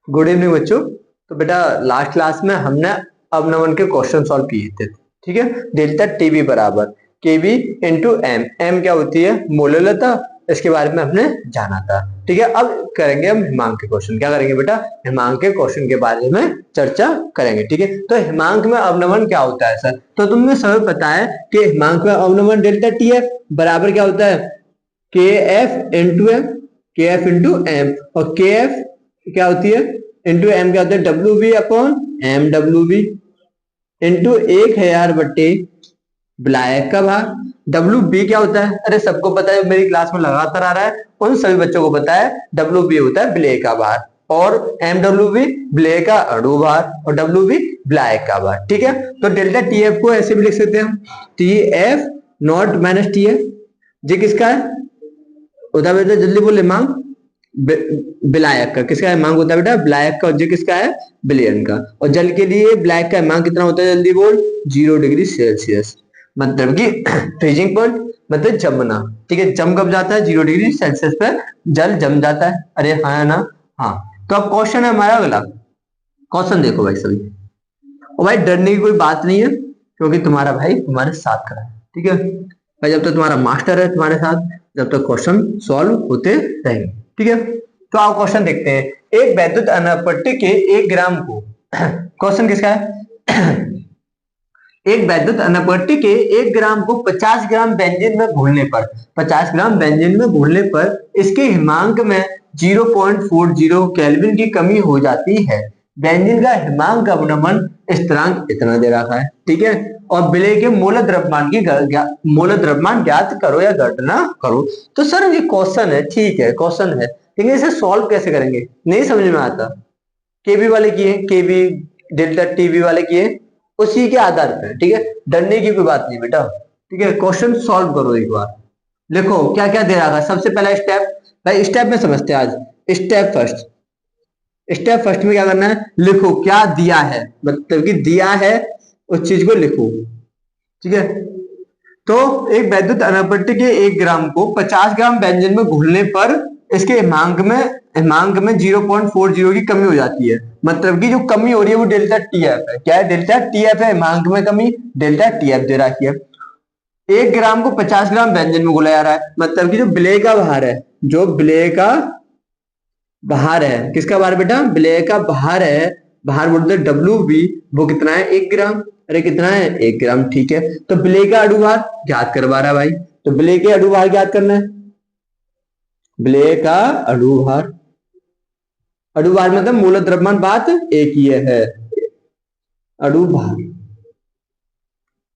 Good evening बच्चों। तो बेटा लास्ट क्लास में हमने अवनमन के क्वेश्चन सॉल्व किए थे। ठीक है, डेल्टा टीवी बराबर केवी इंटू एम। एम क्या होती है? मोललता। इसके बारे में हमने जाना था। ठीक है, अब करेंगे हम हिमांक के क्वेश्चन। क्या करेंगे बेटा? हिमांक के क्वेश्चन के बारे में चर्चा करेंगे। ठीक है, तो हिमांक में अवनमन क्या होता है सर? तो तुमने सब पता है कि हिमांक में अवनमन डेल्टा टी एफ बराबर क्या होता है? के एफ इंटू एम। के एफ इंटू एम, और के एफ क्या होती है? इंटू एम क्या होता है? W B upon M W B into 1000 बट्टे ब्लैक का भार। डब्ल्यू बी क्या होता है? अरे सबको पता है, मेरी क्लास में लगातार आ रहा है, उन सभी बच्चों को पता है डब्ल्यू बी होता है ब्लैक का भार, और एम डब्ल्यू बी ब्लैक का अणु भार, और डब्ल्यू बी ब्लैक का भार। ठीक है, तो डेल्टा टी एफ को ऐसे भी लिख सकते हैं हम, T F naught minus T F. जी किसका है? होता है बेटा, जल्दी बोले मांग। विलायक का। किसका हिमांक होता है बेटा? ब्लैक का। और जी किसका है? बिलियन का। और जल के लिए ब्लैक का हिमांक कितना होता है? जल्दी बोल। 0 डिग्री सेल्सियस। मतलब कि फ्रीजिंग पॉइंट, मतलब जमना। ठीक है, जम कब जाता है? 0 डिग्री सेल्सियस पे जल जम जाता है। अरे हाँ है ना? हाँ। तो अब क्वेश्चन है हमारा अगला। क्वेश्चन देखो भाई सभी। और भाई डरने की कोई बात नहीं है, क्योंकि तुम्हारा भाई तुम्हारे साथ खड़ा है। ठीक है भाई, जब तक तुम्हारा मास्टर है तुम्हारे साथ, जब तक क्वेश्चन सॉल्व होते रहेंगे। ठीक है, तो आओ क्वेश्चन देखते हैं। एक वैद्युत अनापत्ति के 1 ग्राम को क्वेश्चन किसका है? एक वैद्युत अनापत्ति के 1 ग्राम को 50 ग्राम बेंजीन में घोलने पर, 50 ग्राम बेंजीन में घोलने पर इसके हिमांक में 0.40 केल्विन की कमी हो जाती है। बेंजीन का हिमांक अवनमन स्थिरांक इतना दे रखा है। ठीक है, और विलय के मूल द्रव्यमान की मूल द्रव्यमान ज्ञात करो या गणना करो। तो सर ये क्वेश्चन है, ठीक है क्वेश्चन है, लेकिन इसे सॉल्व कैसे करेंगे नहीं समझ में आता। केबी वाले किए, केबी डेल्टा टीवी वाले किए, उसी के आधार पर। ठीक है, डरने की कोई बात नहीं बेटा। ठीक है, क्वेश्चन सॉल्व करो एक बार। लिखो क्या क्या दे रहा है। सबसे पहला स्टेप, भाई स्टेप में समझते हैं आज। स्टेप फर्स्ट, स्टेप फर्स्ट में क्या करना है? लिखो क्या दिया है, मतलब कि दिया है उस चीज को लिखो। ठीक है, तो एक वैद्युत अनापत्ति के 1 ग्राम को 50 ग्राम व्यंजन में घोलने पर इसके हिमांक में 0.40 की कमी हो जाती है। मतलब कि जो कमी हो रही है वो डेल्टा टीएफ है। क्या है? डेल्टा टीएफ है। हिमांक में कमी डेल्टा टीएफ दे रखी है। 1 ग्राम को 50 ग्राम व्यंजन में घोला जा रहा है, मतलब कि जो विलेय का भार है, जो विलेय का भार है, किसका भार बेटा? विलेय का भार है। भार बोलते डब्ल्यू बी, वो कितना है? 1 ग्राम। अरे कितना है? 1 ग्राम। ठीक है, तो विलेय का अणु भार ज्ञात करवा रहा है भाई। तो विलेय के अणु भार ज्ञात करना है। विलेय का अणु भार, अणु भार मतलब मूल द्रव्यमान, बात एक ही है। अणु भार,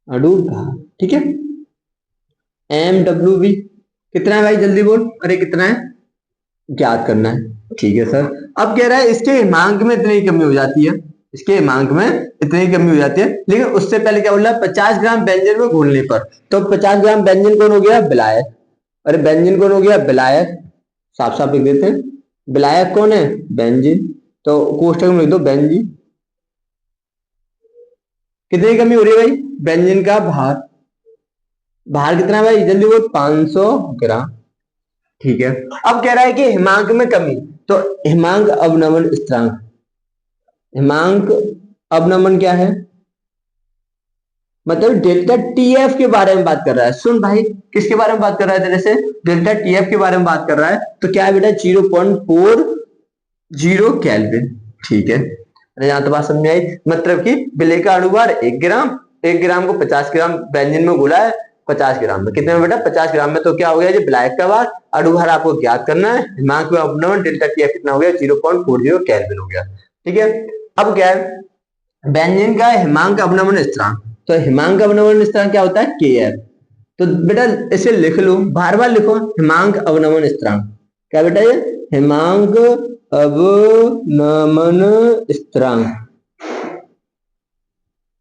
अणु भार। ठीक है, एम डब्ल्यू बी कितना है भाई? जल्दी बोल। अरे कितना है? ज्ञात करना है। ठीक है सर। अब कह रहा है इसके हिमांक में इतनी कमी हो जाती है, इसके हिमांक में इतनी कमी हो जाती है, लेकिन उससे पहले क्या बोल रहा है? 50 ग्राम व्यंजन में घोलने पर। तो 50 ग्राम व्यंजन कौन हो गया? विलायक। अरे व्यंजन कौन हो गया? विलायक। साफ साफ लिख देते हैं, विलायक कौन है? बेंजीन। तो कोष्टक में लिख दो बेंजीन। कितनी कमी हो रही है भाई? बेंजीन का भार, भार कितना है भाई? जल्दी बोल। 500 ग्राम। ठीक है, अब कह रहा है कि हिमांक में कमी, तो हिमांक अवनमन स्थिरांक, हिमांक अवनमन क्या है? मतलब डेल्टा टीएफ के बारे में बात कर रहा है। सुन भाई, किसके बारे में बात कर रहा है तेरे से? डेल्टा टीएफ के बारे में बात कर रहा है। तो क्या है बेटा? 0.40 केल्विन। ठीक है, अरे यहाँ तो बात समझ में आई। मतलब कि विलेय का अणु भार 1 ग्राम, 1 ग्राम को 50 ग्राम व्यंजन में घोला है। 50 ग्राम में कितने में बेटा? 50 ग्राम में। तो क्या हो गया? जो ब्लैक का भार, अणु भार आपको ज्ञात करना है। हिमांक में अवनमन डेल्टा टीएफ कितना हो गया? 0.40 केल्विन हो गया। ठीक है, अब क्या है? व्यंजन का हिमांक अवनमन स्थिरांक। तो हिमांक अवनमन स्थिरांक क्या होता है? के एफ। तो बेटा इसे लिख लो, बार बार लिखो, हिमांक अवनमन स्थिरांक। क्या बेटा? ये हिमांक अवनमन स्थिरांक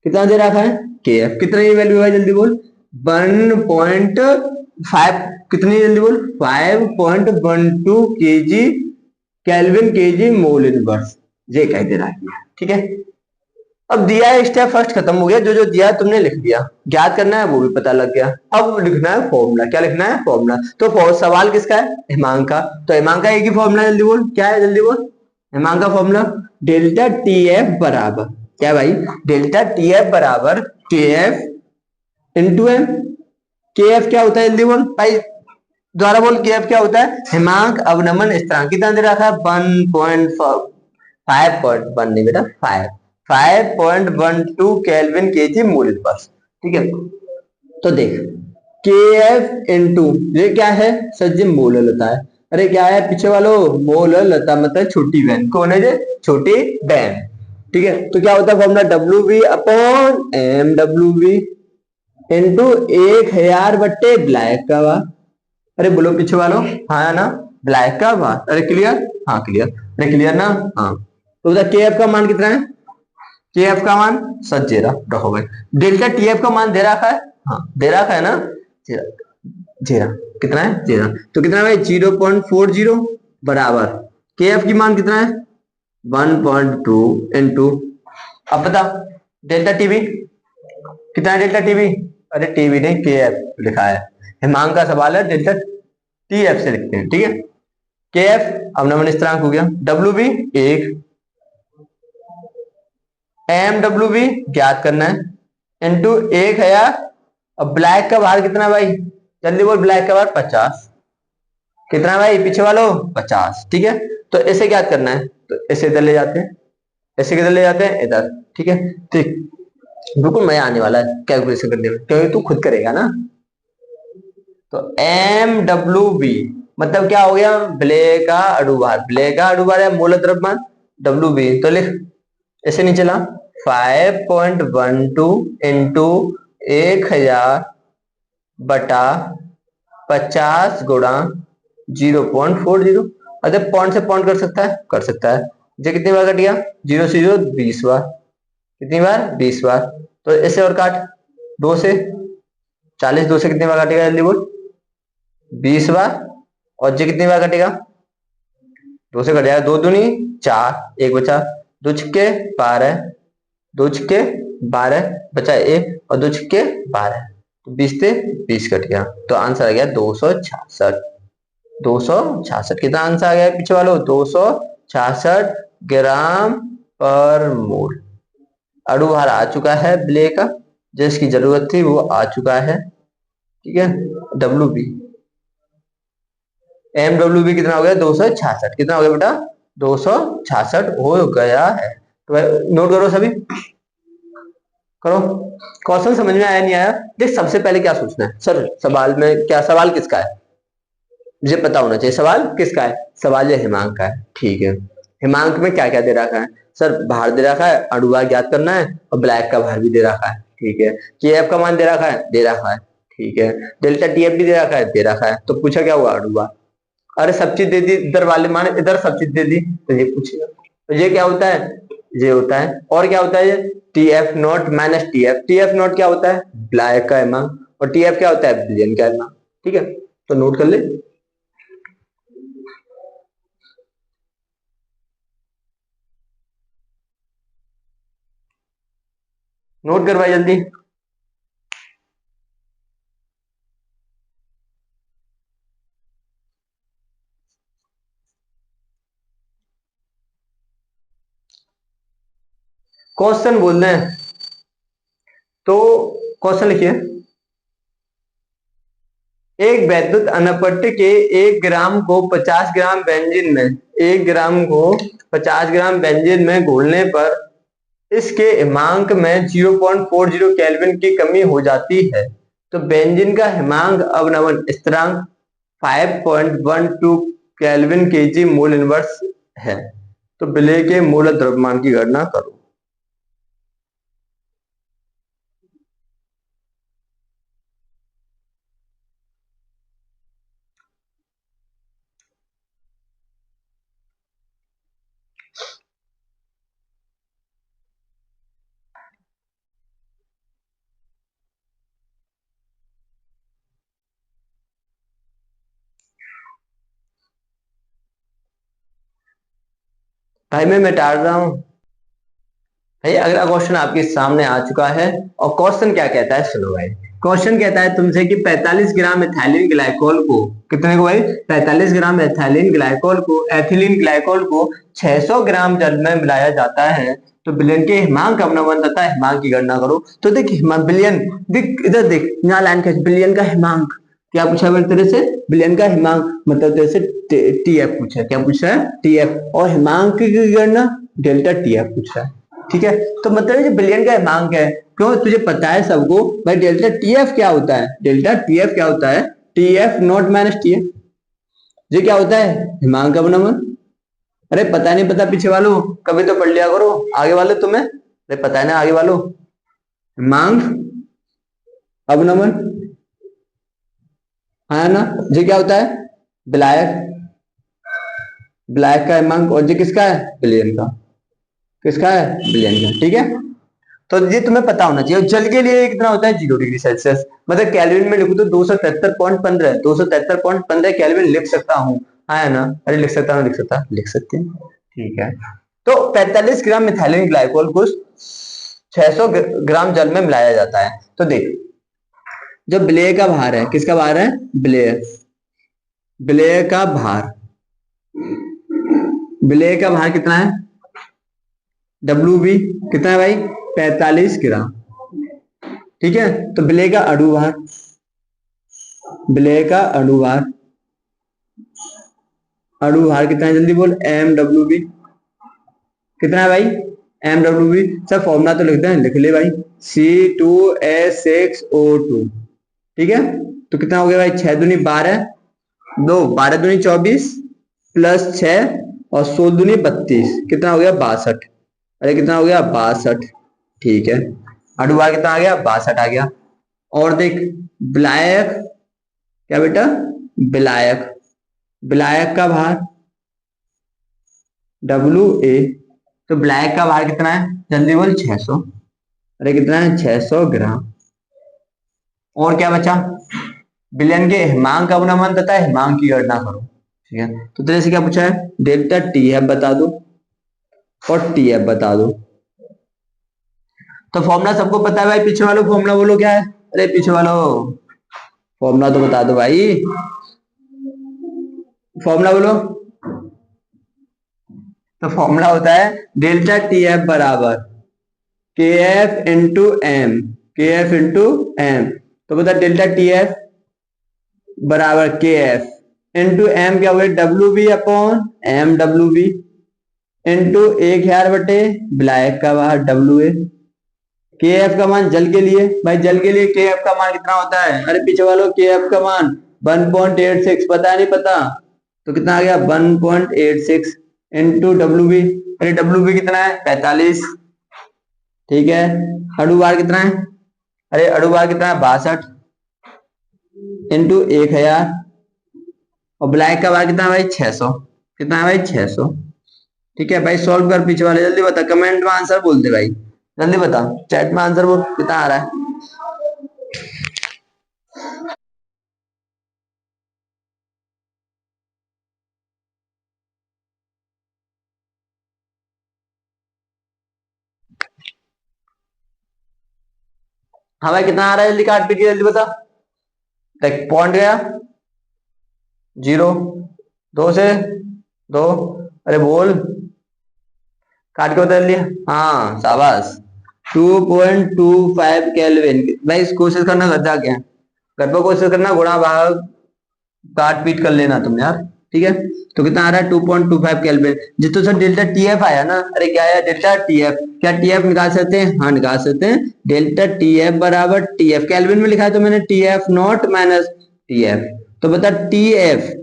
कितना दे रखा है? के एफ। कितना ये वैल्यू है? जल्दी बोल। 1.5, कितनी? जल्दी बोल। 5.12 KG kelvin KG mole inverse, ये कह दे रहा है। ठीक है, अब दिया है, स्टेप फर्स्ट खत्म हो गया। जो जो दिया है तुमने लिख दिया, ज्ञात करना है वो भी पता लग गया। अब लिखना है फॉर्मूला। क्या लिखना है? फॉर्मूला। तो सवाल किसका है? हिमांक का। तो हिमांक का एक ही फॉर्मूला, जल्दी बोल। क्या है? जल्दी बोल। हेमांग का फॉर्मूला डेल्टा टी एफ बराबर क्या भाई, डेल्टा टी एफ बराबर के एफ इंटू एम। के एफ क्या होता है जल्दी बोल भाई, द्वारा बोल के एफ क्या होता है, हेमांक अवनमन स्थिरांक। कितना दे रखा है 1.5 नहीं बेटा 5.12 केल्विन केजी मोल इनवर्स। ठीक है, तो देख के एफ इंटू ये क्या है सर जी मोललता है। अरे क्या है पीछे वालों, मोललता मतलब छोटी बहन। कौन है ये, छोटी बहन। ठीक है, तो क्या होता है formula W V upon M W V into 1000 बट्टे ब्लैक का बार। अरे बोलो पीछे वालों, हाँ ना, ब्लैक का बार। अरे क्लियर, हाँ क्लियर, अरे क्लियर ना, हाँ। तो बता के एफ का मान कितना है, के एफ का मान सच जेरा रखो भाई। डेल्टा टी एफ का मान दे रखा है, हाँ दे रखा है ना, जेरा जेरा कितना है जेरा। तो कितना है भाई 0.40 बराबर के एफ की मान कितना है 1.2 इंटू, अब बता डेल्टा टीवी कितना है, डेल्टा टीवी, अरे टीवी नहीं के एफ लिखा है, हेमांग का सवाल है डेल्टा टी एफ से लिखते हैं। ठीक है, के एफ अवनमन स्थिरांक हो गया, W B 1, M W B ज्ञात करना है इंटू 1000। अब ब्लैक का भार कितना भाई, जल्दी बोल, ब्लैक का भार 50। कितना भाई पीछे वालों 50। ठीक है, तो ऐसे ज्ञात करना है, तो ऐसे इधर ले जाते हैं, ऐसे किधर ले जाते हैं इधर। ठीक है, ठीक, बिल्कुल मजा आने वाला है कैलकुलेशन करने में क्योंकि तू खुद करेगा ना। तो एम डब्ल्यू बी मतलब क्या हो गया, ब्लैक का अणुभार, ब्लैक का अणुभार है मूल द्रव्यमान, डब्ल्यू बी तो लिख ऐसे नहीं चला 5.12 इंटू 1000 बटा 50 गुणा 0.40। अगर पॉइंट से पॉइंट कर सकता है, कर सकता है। ये कितनी बार कट गया, 0 से 0 20 बार, कितनी बार 20 बार। तो ऐसे और काट 2 से 40, 2 से कितनी बार काटेगा जल्दी बोल 20 बार। और ये कितनी बार कटेगा, 2 से कट जाएगा, 2 दूनी 4, 1 बचा, 2 छक्के 12, 2 छक्के 12 बचा 1 और 2 छक्के 12, तो 20 से 20 कट गया। तो आंसर आ गया 266। 266 कितना आंसर आ गया पीछे वालों, 266 ग्राम पर मोल। अणुभार आ चुका है ब्ले का, जिसकी जरूरत थी वो आ चुका है। ठीक है, W B M W B कितना हो गया 266, कितना हो गया बेटा 266 हो गया है। तो भाई नोट करो सभी, करो। क्वेश्चन समझ में आया नहीं आया, देख सबसे पहले क्या सोचना है, सर सवाल में क्या, सवाल किसका है मुझे पता होना चाहिए, सवाल किसका है, सवाल ये हिमांक का है। ठीक है, हिमांक में क्या क्या दे रखा है, सर भार दे रखा है, अणुभार ज्ञात करना है और ब्लैक का भार भी दे रखा है। ठीक है, के एफ का मान दे रखा है, दे रखा है। ठीक है, डेल्टा टी एफ भी दे रखा है, दे रखा है। तो पूछा क्या हुआ अणुभार, अरे सब चीज दे दी, इधर वाले मान इधर सब चीज दे दी, तो ये पूछेगा। तो ये क्या होता है, ये होता है, और क्या होता है ये T F naught minus T F. T F not क्या होता है, ब्लैक का एमाउंट, और टी एफ क्या होता है, बिलियन का एमाउंट। ठीक है, तो नोट कर ले। नोट कर भाई जल्दी। क्वेश्चन बोल रहे हैं तो क्वेश्चन लिखिए, एक वैद्युत अनपट्ट के 1 ग्राम को 50 ग्राम बेंजीन में, 1 ग्राम को 50 ग्राम बेंजीन में घोलने पर इसके हिमांक में 0.40 केल्विन की कमी हो जाती है, तो बेंजीन का हिमांक अवनमन स्थिरांक 5.12 केल्विन केजी मोल इनवर्स है। तो विलेय के मूल द्रव्यमान की गणना करो। भाई मैं मिटा रहा हूं भाई, अगला क्वेश्चन आपके सामने आ चुका है। और क्वेश्चन क्या कहता है सुनो भाई, क्वेश्चन कहता है तुमसे कि 45 ग्राम इथाइलिन ग्लाइकोल को कितने को भाई? 45 ग्राम एथिलीन ग्लाइकोल को 600 ग्राम जल में मिलाया जाता है तो विलयन के हिमांक अवनमन तथा हिमांक की गणना करो। तो देख विलयन, देख इधर देख, यहाँ लाइन खींच, विलयन का हिमांक क्या पूछा है तेरे से? विलयन का हिमांक मतलब तेरे से टीएफ पूछा है। क्या पूछा है? टीएफ। और हिमांक की गणना डेल्टा टीएफ पूछा है। ठीक है, तो मतलब जो विलयन का हिमांक है, क्यों तुझे पता है सबको भाई डेल्टा टीएफ क्या होता है? डेल्टा टीएफ क्या होता है? TF not minus TF. ये क्या होता है? हिमांक अवनमन। अरे पता नहीं पता पीछे वालों, कभी तो पढ़ लिया करो। आगे वाले तुम्हें अरे पता है ना, आगे वालों हिमांक अवनमन है ना। ये क्या होता है? विलायक, विलायक का हिमांक। और ये किसका है? विलयन का। किसका है? विलयन का। ठीक है, तो ये तुम्हें पता होना चाहिए। जल के लिए कितना होता है? 0 डिग्री सेल्सियस। मतलब कैल्विन में लिखूं तो 273.15, 273.15 कैल्विन लिख सकता हूँ, है ना। अरे लिख सकता हूँ, लिख सकता, लिख सकते हैं। ठीक है, तो 45 ग्राम मिथाइलिन ग्लाइकोल को 600 ग्राम जल में मिलाया जाता है। तो देख, जो विलेय का भार है, किसका भार है? विलेय, विलेय का भार, विलेय का भार कितना है? WB कितना है भाई? 45 ग्राम। ठीक है, तो विलेय का अणुभार, विलेय का अणुभार, अणुभार कितना है? जल्दी बोल। MWB कितना है भाई? MWB सब फॉर्मूला तो लिखते हैं, लिख ले भाई। C2H6O2। ठीक है, तो कितना हो गया भाई? 6 दूनी 12, 12 दूनी 24 प्लस 6 और 16 दूनी 32, कितना हो गया? 62। अरे कितना हो गया? 62। ठीक है, अणुभार कितना आ गया? 62 आ गया। और देख विलायक, क्या बेटा? विलायक, विलायक का भार WA। तो विलायक का भार कितना है? जल्दी बोल। 600। अरे कितना है? 600 ग्राम। और क्या बचा? विलयन के हिमांक अवनमन तथा हिमांक की गणना करो। ठीक है, तो तेरे से क्या पूछा है? डेल्टा टीएफ बता दो और टीएफ बता दो। तो फॉर्मूला सबको पता है भाई? पीछे वालों फॉर्मूला बोलो क्या है? अरे पीछे वालों फॉर्मूला तो बता दो भाई, फॉर्मूला बोलो। तो फॉर्मूला होता है डेल्टा टीएफ बराबर के एफ इंटू एम, के एफ इंटू एम। तो बता डेल्टा टीएफ बराबर के एफ इंटू एम क्या हुआ? WB अपॉन MWB इंटू 1000 बटे विलायक का भार WA। के एफ का मान जल के लिए भाई, जल के लिए के एफ का मान कितना होता है? अरे पीछे वालों के एफ का मान 1.86, पता नहीं पता? तो कितना आ गया? 1.86 इंटू WB। अरे WB कितना है? 45। ठीक है, अणुभार कितना है? अरे अणुभार कितना है? 62 इंटू 1000। और ब्लैक का भार कितना है भाई? 600। कितना है भाई? 600। ठीक है भाई, सॉल्व कर पीछे वाले, जल्दी बता, कमेंट में आंसर बोल दे भाई, जल्दी बता, चैट में आंसर बोल कितना आ रहा है। हाँ भाई कितना आ रहा है? जल्दी काट पीट के जल्दी बता। देख पॉइंट गया 0, 2 से 2। अरे बोल, काट के बता लिया। हाँ शाबाश, 2.25 केल्विन। भाई इस कोशिश करना, घर जाके घर पर कोशिश करना, गुणा भाग काट पीट कर लेना तुम यार। ठीक है, तो कितना आ रहा है? 2.25 केल्विन। जितो सर डेल्टा टीएफ आया ना, अरे क्या आया? Delta TF. क्या टीएफ निकाल सकते हैं? हाँ निकाल सकते हैं। डेल्टा टीएफ बराबर टीएफ केल्विन में लिखा है तो मैंने टीएफ नॉट माइनस टीएफ। तो बता टीएफ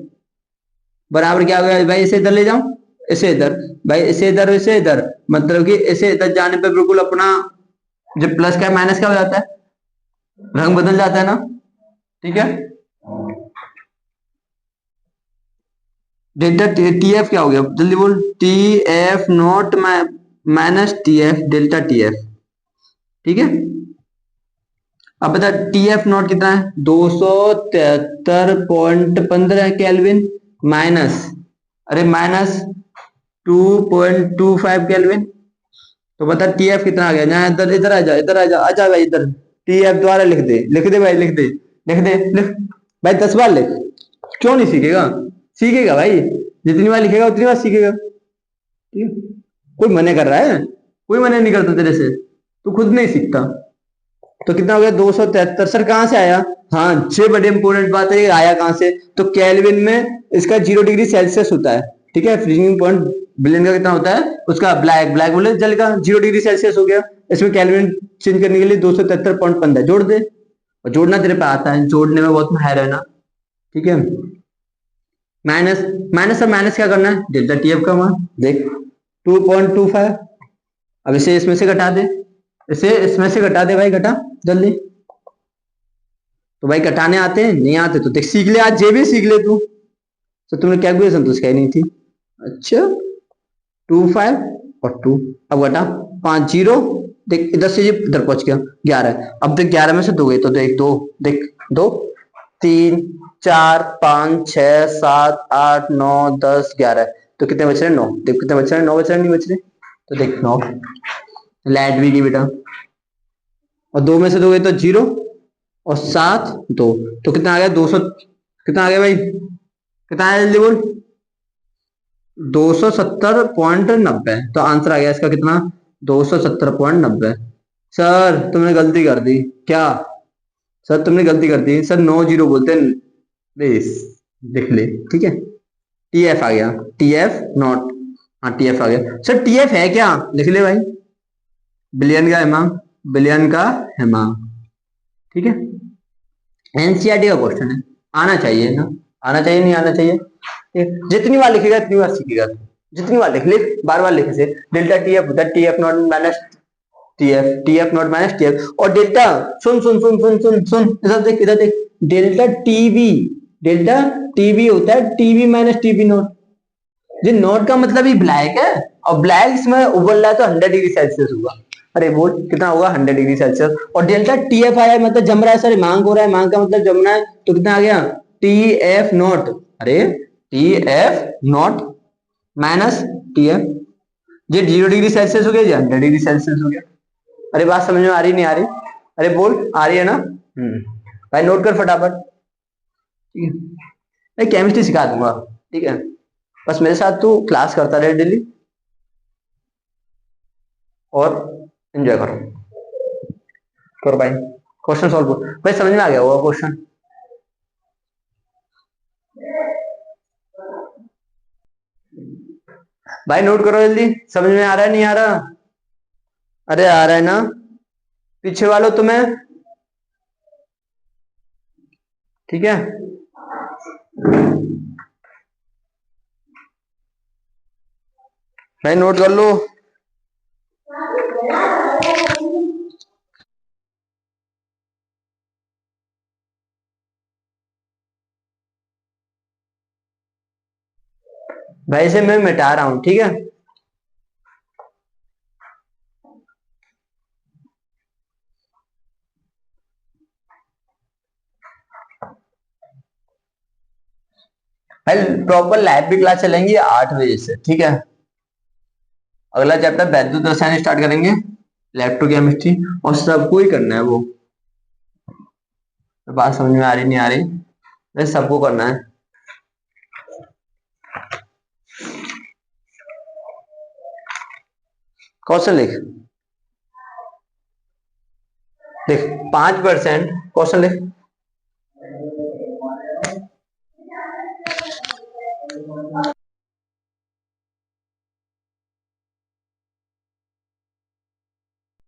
बराबर क्या हो गया भाई? इसे इधर ले जाऊं, इसे इधर भाई, इसे इधर, इसे इधर, मतलब कि इसे इधर जाने पे बिल्कुल अपना जो प्लस का माइनस का हो जाता है, रंग बदल जाता है ना। ठीक है, डेल्टा टीएफ क्या हो गया? जल्दी बोल। TF not minus TF, delta TF. ठीक है, अब बता टीएफ नॉट कितना है? 273.15 केल्विन माइनस, अरे माइनस 2.25 केल्विन। तो बता टीएफ कितना आ गया? यहाँ इधर, इधर आ जा, इधर आ जा, आजा भाई इधर। टीएफ द्वारा लिख दे, लिख दे भाई, लिख दे, लिख दे, लिख भाई 10 बार लिख। क्यों नहीं सीखेगा? सीखेगा भाई, जितनी बार लिखेगा उतनी बार सीखेगा। ठीक है, कोई मना कर रहा है? कोई मना नहीं करता तेरे से, तू खुद नहीं सीखता। तो कितना हो गया 273 सर, कहां से आया? हाँ, छह बड़े इंपोर्टेंट बात है, आया कहां से? तो केल्विन में इसका 0 डिग्री सेल्सियस होता है। ठीक है, फ्रीजिंग पॉइंट बिलियन का कितना होता है उसका? ब्लैक ब्लैक बोले जल का 0 डिग्री सेल्सियस हो गया। इसमें केल्विन चेंज करने के लिए 273.15 जोड़ दे, और जोड़ना तेरे पे आता है, जोड़ने में बहुत माहिर है ना। ठीक है, माइनस माइनस और माइनस क्या करना है? डेल्टा टी एफ का मान देख 2.25। अब इसे इसमें से घटा दे, इसे इसमें से घटा दे भाई, घटा जल्दी। तो भाई घटाने आते हैं? नहीं आते तो देख सीख ले, आज जे भी सीख ले तू। तो तुमने कैलकुलेशन तो सिखाई नहीं थी। अच्छा, 25 और 2, अब घटा 5 जीरो, देख इधर से ये इधर पहुंच गया 11। अब देख 11 में से 2 गए तो देख 2, देख 2 3 4 5 6 7 8 9 10 11। तो कितने बच रहे? 9। देख कितने बच रहे? 9 बच रहे, नहीं बच रहे? तो देख 9, लैड भी नहीं बेटा। और 2 में से 2 गए तो 0, और 7 2, तो कितना आ गया? 200। कितना आ गया भाई? कितना आया जल्दी बोल? 270.90। तो आंसर आ गया इसका कितना? 270.90। सर तुमने गलती कर दी क्या? सर तुमने गलती कर दी सर, 9 जीरो बोलते हैं प्लीज, लिख ले। ठीक है, टी एफ आ गया, टी एफ नॉट। हाँ टी एफ आ गया सर, टी एफ है क्या? लिख ले भाई, बिलियन का एम, बिलियन का एम। ठीक है, एनसीईआरटी का क्वेश्चन है, आना चाहिए ना, आना चाहिए नहीं आना चाहिए? जितनी बार लिखेगा इतनी बार सीखेगा तू। जितनी बार लिख, लिख बार बार लिखे से। डेल्टा टी एफ होता है T F naught minus T F, T F naught minus T F. और डेल्टा, सुन सुन सुन सुन सुन सुन, इधर देख इधर देख, डेल्टा टीवी, डेल्टा टीवी होता है टीवी माइनस टीवी नॉट। ये नॉट का मतलब ही ब्लैक है, और ब्लैक इसमें उबल रहा है तो 100 डिग्री सेल्सियस होगा। अरे बोल कितना होगा? 100 डिग्री सेल्सियस। और डेल्टा टी एफ आया मतलब जम रहा है सर, मांग हो रहा है, मांग का मतलब जमना है, तो कितना आ गया? टी एफ नॉट, अरे T F naught minus T F. ये 0 डिग्री सेल्सियस हो गया, ये 100 डिग्री सेल्सियस हो गया। अरे बात समझ में आ रही नहीं आ रही? अरे बोल, आ रही है ना? भाई नोट कर फटाफट। ठीक है, मैं केमिस्ट्री सिखा दूंगा। ठीक है, बस मेरे साथ तू क्लास करता रहे डेली, और एंजॉय करो। करो भाई, क्वेश्चन सॉल्व करो भाई, समझ में आ गया होगा क्वेश्चन? भाई नोट करो जल्दी, समझ में आ रहा है नहीं आ रहा? अरे आ रहा है ना? पीछे वालों तुम्हें? ठीक है, भाई नोट कर लो। भाई से मैं मिटा रहा हूं, ठीक है? भाई प्रॉपर लैब भी क्लास चलेंगी 8 बजे से, ठीक है? अगला चैप्टर वैद्युत रसायन स्टार्ट करेंगे, इलेक्ट्रोकेमिस्ट्री, और सबको ही करना है वो। तो बात समझ में आ रही नहीं आ रही? वैसे सबको करना है। क्वेश्चन लिख, देख 5%, क्वेश्चन लिख।